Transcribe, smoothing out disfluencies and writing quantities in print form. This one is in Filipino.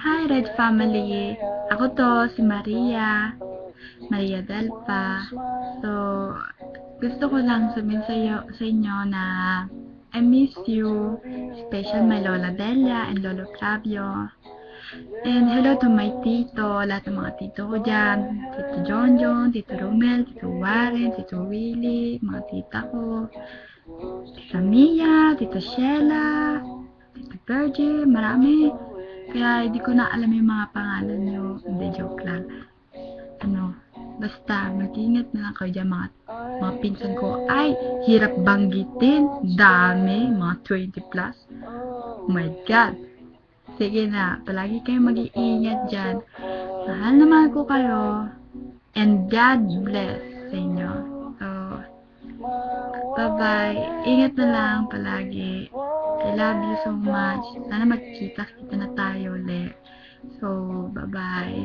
Hi, Red Family! Ako to, si Maria. Maria Delpa. So, gusto ko lang sabihin sa inyo na I miss you. Special my Lola Delia and Lolo Flavio. And hello to my tito, lahat ng mga tito ko dyan. Tito Jonjon, Tito Romel, Tito Warren, Tito Willie, mga tita ko. Tita Mia, Tita Sheila, Tita Virgin, marami. Kaya hindi ko na alam yung mga pangalan nyo. Hindi, joke lang. Basta, mag-ingat na lang kayo dyan, mga pinsan ko. Ay, hirap banggitin. Dami, mga 20 plus. Oh my God. Sige na, palagi kayong mag-iingat dyan. Mahal naman ko kayo. And God bless sa inyo. So, bye-bye. Ingat na lang palagi. I love you so much. Sana magkita-kita na tayo ulit. So, bye-bye.